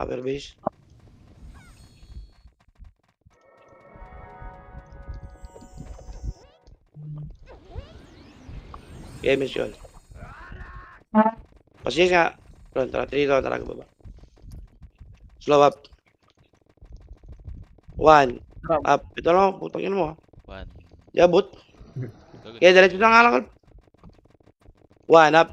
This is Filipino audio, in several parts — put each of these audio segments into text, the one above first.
Upper base. Games yun. Kasi nga. Tara, dito, tara, baba. Slow up. 1. Up. Ito lang, putang ina mo. 1. Yabot. Kaya diretso na nga lang. 1 up.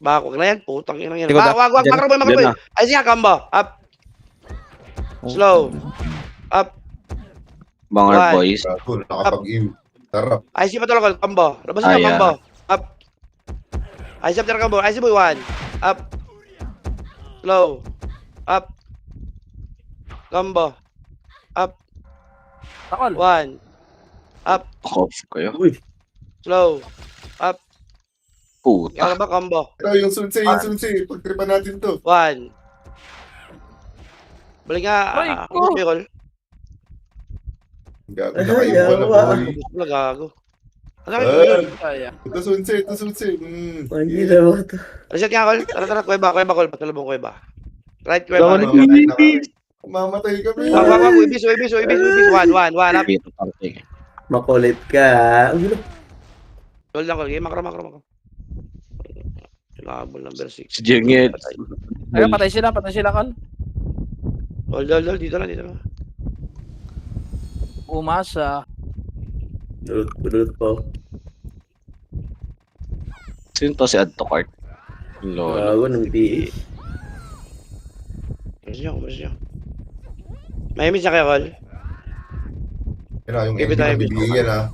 Baka wag na yan, putang ina yan. Wag, makroboy. Ay, siya, combo. Up. Slow. Up. Banger boys. Cool, nakapag-im. Tara. Ay, siya patulog. Combo. Labas niya, combo. Up. Ay, siya patulog, combo. Ay, siya boy, 1. Up. Slow. Up. Combo. Up. Takol. 1. Up. Off kayo. Uy. Slow. Up. Puta. Kaya ba, combo? Ito, yung sunsi. Pagtripan natin to. 1. Balik nga. Ay, Ako, Bicol. Gago na kayo. Wala boy. Wala, gago. Ano Ay. kayo yun? Ito sunsi. Hindi na ba ito? Reset nga, Col. Tara, kuweba, Col. Patulubong kuweba. Right, kuweba. Mamatay kami. Wag. Uibis. 1. Up. Makulit ka. Hold lang, Col. Game, makro. Labol number 6. Si Jengel. Ayun, patay sila, Kol. Hold. Dito na. Umasa. Dulot po. Sino to si Add to Cart? Lolo. Bago ng PE. Umalis niyo. May miss na kayo, Col. Yan na, yung Give it time. bibigyan ha.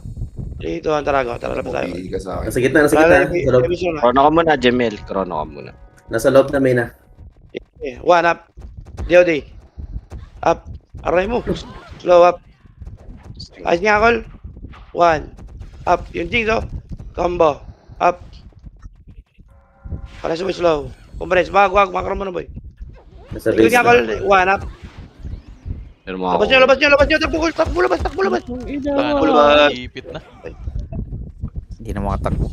Dito, Tarago. Tara, labas tayo. Bibigyan ka sa akin. Nasa gitna. Sa loob. Krono ka muna, Jemel. Krono ka muna. Nasa loob na may na. 1 up. DOD. Up. Aray mo. Slow up. Ayos nga, Col. 1. Up. Yung jigs, oh. Combo. Up. Pares mo slow. Compress. Wag. Makro mo na, boy. Nasa Ikot base nga, Col. na. 1 up. Pero mga Labas nyo. Takbo, labas. Ipit na. Hindi na makatakbo.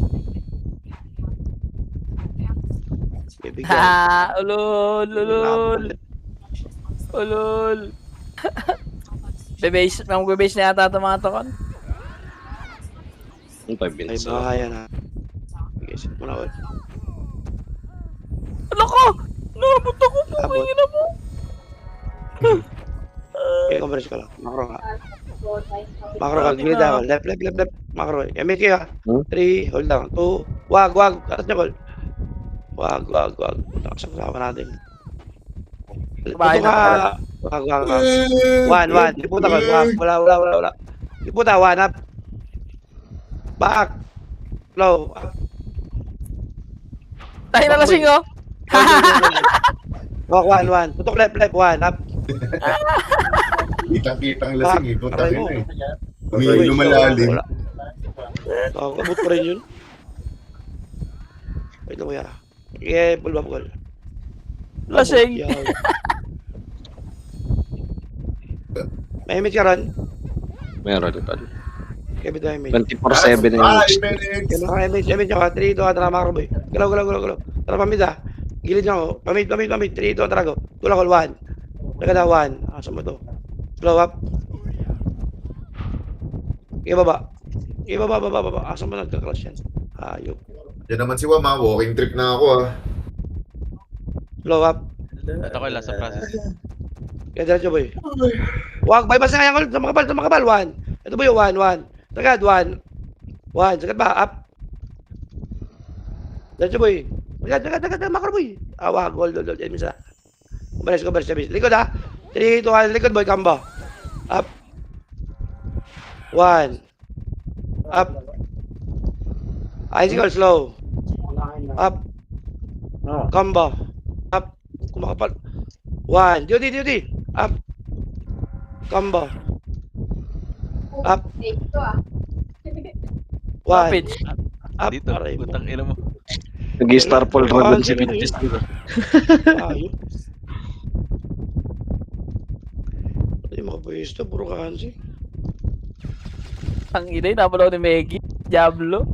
Bibigyan. Ha, ulol. Bebase na yata ito mga tokon. Yung 5 Ay, minutes. bahaya na. Isip mo na, Col. Ano ko? Nabot ako po, Abot. ina mo. Okay, compress ka lang. Makro ka. Gilid ako. Left. Makro. Emit kayo, ha. 3. Hold down. 2. Wag. Atas nyo, Col. Wag. Punta ka sa kasama natin. Bahay Puto ka. Wag. 1. Liputa, Col. Wala. Liputa, 1 up. Back. Low. Up. Tayo na lasing oh. Walk, 1. Putok left. 1 up. Kitang lasing eh. Punta Aray rin mo. eh. Lumalalim. Abot ko rin yun. Wait lang, kuya. Yeah, pull up, Col. Lasing. Yaw. May image ka ron? Meron pa. Kaya tayo image. 24/7 na yung 5 minutes. Kaya mga image nyo ka. 3, 2, tara mga kaboy. Galaw. Tara pamid ha. Gilid nyo ako. Pamid. 3, 2, tara go. Tulak ko, 1. Nagkada 1. Asa mo to? Slow up. Kaya baba. Asa mo nagka-crush yan? Ayop. Yan naman si Wama. Walking trip na ako ah. Slow up. Ito ko lang sa process. Kaya diretso boy. Wag, bypass na kaya ko. Tumakabal. 1. Ito boy, 1. Sagad, 1. Sagad ba? Up. Diretso boy. Sagad, makro boy. Wag, hold. Yan misa. Kumalis, sabi. Likod ha. 3, 2, 1. Likod boy, combo. Up. 1. Up. Icicle, slow. Up. Combo. Up. Kumakapal. 1. Duty. Up. Combo. Up. 1. Rapid. Up. Dito, Aray mo. putang ina mo. Nag-star Paul Rodon si Vinicius. Ayun. Hindi makapwesto. Puro kansi. Ang ina, napalaw ni Meggy. Diablo.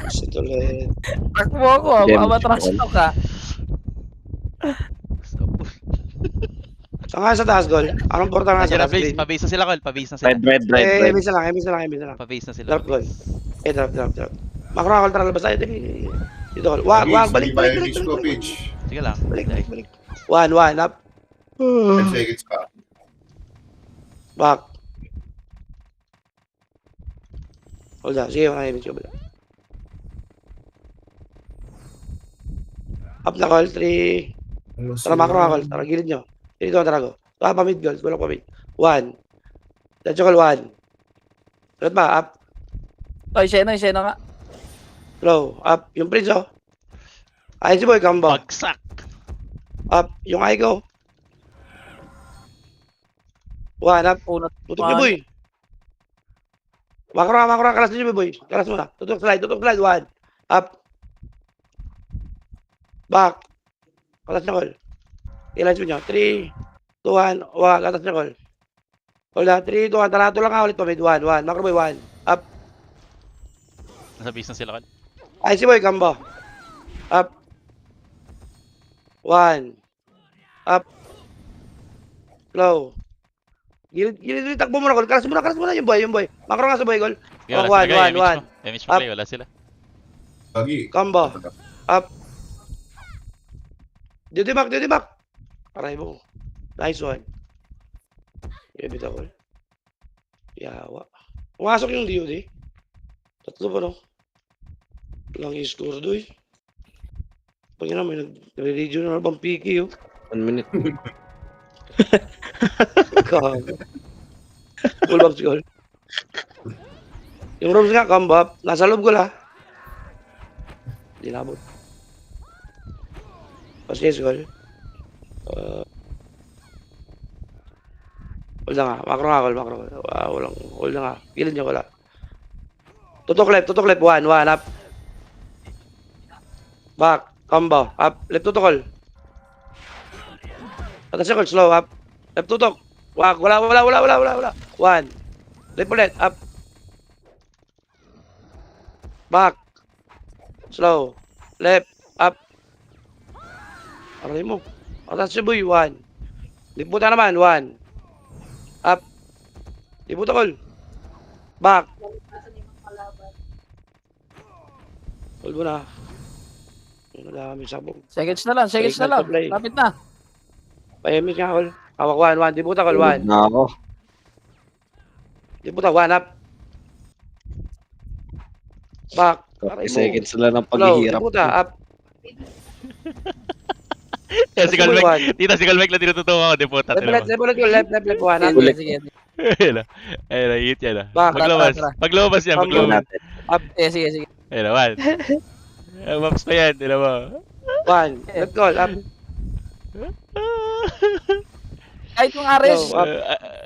Kasi tuloy. Takbo ako, Gem, amatras Gem. to ka. Saan nga sa taas, Gol? Anong portal nga sa Nandiyan na taas? base. Green. Pabase na sila, Col. Pabase na sila. Eh, Red. emis na lang, emis na lang, emis na lang. Pabase na sila. Drop, Gol. Eh, drop. Makro nga, Gol, tara, labas tayo. Dito, Gol. Wag, balik. Pitch ko, pitch. Sige lang. Balik. 1, up. 10 seconds pa. Back. Hold on, sige, mga emis ko. Up na, Gol, 3. Tara, makro nga, Gol. Tara, gilid nyo. Dito, tara, go. Tara, pamid, Gol. Kulang pamid. 1. Let's go, 1. Ulit ba? Up. Ay, Sheno nga. Low. Up. Yung prince, oh. Ayun si Boy, combo. Bagsak. Up. Yung ay ko. 1, up. Unat. Tutok ni Boy. Makro. Kalas niyo, Boy. Kalas muna. Tutok slide. 1. Up. Back. Kalas niya, Col. Ilan nyo. 3, 2, 1. Wag. Kalas niya, Col. Hold on. 3, 2, 1. Tarato lang ka ulit. Pamid. 1. Makro Boy, 1. Up. Nasa base na sila, Col. Ayun si Boy, combo. Up. 1. Up. Low. Gilid, takbo muna, Gol. Kalas muna yung boy. Makro nga sa Boy, Gol. Okay, Oh, wala sila. 1. Image Up. play, wala sila. Lagi. Combo. Up. Duty back. Aray mo. Nice one. Ibit ako. Yawa. Pumasok yung DOD. Tatlo pa, no? Lang i-score doy. Pag yun na, may nagre-regional bang piki, oh. 1 minute. Kago. Full box goal. Yung rooms nga, combo up. Nasa loob ko la. Hindi nabot. Passes goal. Hold na nga. Makro. Walang hold na nga. Gilid niya wala. Tutok left. 1 up. Back. Combo. Up. Left tutok. Atas siya, slow up. Left tutok. Wag. Wala. 1. Left ulit. Up. Back. Slow. Left. Up. Aray mo. Atas siya, boy. 1. Liputan naman. 1. Up. Liputan. Back. Hold mo na. Yun na kami sabong. Seconds na lang. Play. Lapit na. Payamis nga, Col. Hawak 1. Liputan, Col. 1. Na ako. Liputan. 1 up. Back. 30 seconds na lang ng Slow. paghihirap. Liputan. Up. Yan, si Calmec. One. Dito si Calmec lang tinututungan ko. Deputa. Left, Col. Left, 1 up. Sige. Ayun na, hit yan na. Back. Paglabas yan. Natin. Sige. Ayun na, 1. Maps pa yan, tira mo. 1. Left, Col. Up. Kahit yung Ares. Slow. Up.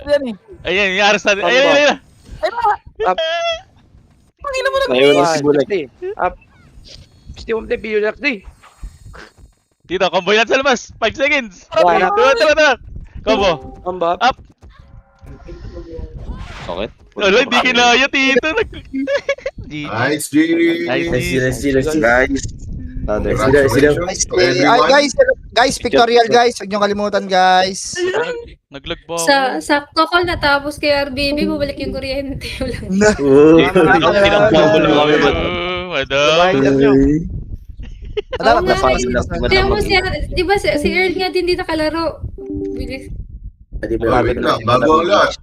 Yan eh. Ayun, yung aras natin. Ayun. Ay, mga. Up. Pangina mo na. Ngayon na 1. si Bulek. Up. Steve Omte, Pio Jaxdi. Dito, combo yan sa labas. 5 seconds. One up. Tara. Combo. Combo up. Up. Sakit. Wala, hindi kinaya, Tito. Nice, G. Nice. Guys. Tatay. Congratulations to everyone. Guys, pictorial guys. Huwag niyo kalimutan guys. Naglag ba ako? Sakto ko natapos kay RBB, bumalik yung kuryente. Madam. Madam, nga, Para eh. sila Kaya mo di ba si Earl nga din di nakalaro. Bilis. Wait lang, bago ang lahat.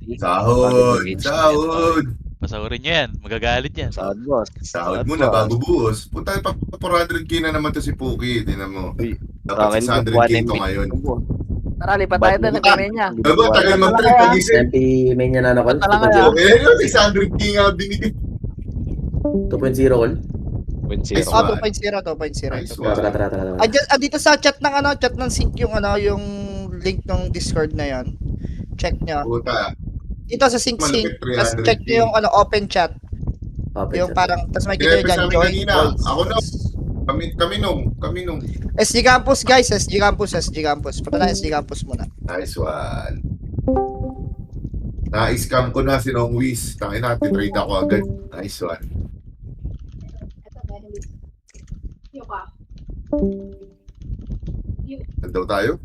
Sahod. Pasahurin nyo yan. Magagalit yan. Sahod boss. Sahod mo na bago buhos. Punta pa 400k na naman to si Puki. Tinan mo. Uy, Dapat 600k to ngayon. Tara, lipat tayo doon. Nagkame niya. Diba, tagal mag-trip pag-isip. MP main niya na nakon. Talaga yan. Okay, 600k nga binigay. 2.0 call. 2.0. Oh, 2.0. Nice one. Tara. Andito sa chat ng sync yung yung link ng Discord na yan. Check nyo. Puta. Dito sa sync. Malapit Tapos 300K. check nyo yung open chat. Yung parang, tapos may kita Kaya dyan, sabi join. kanina, ako na. Kami nung. SG Campus guys, SG Campus. Punta na SG Campus muna. Nice one. Na-scam ko na si Nong Wiz. Tangin natin, trade ako agad. Nice one. Yung Saan daw tayo?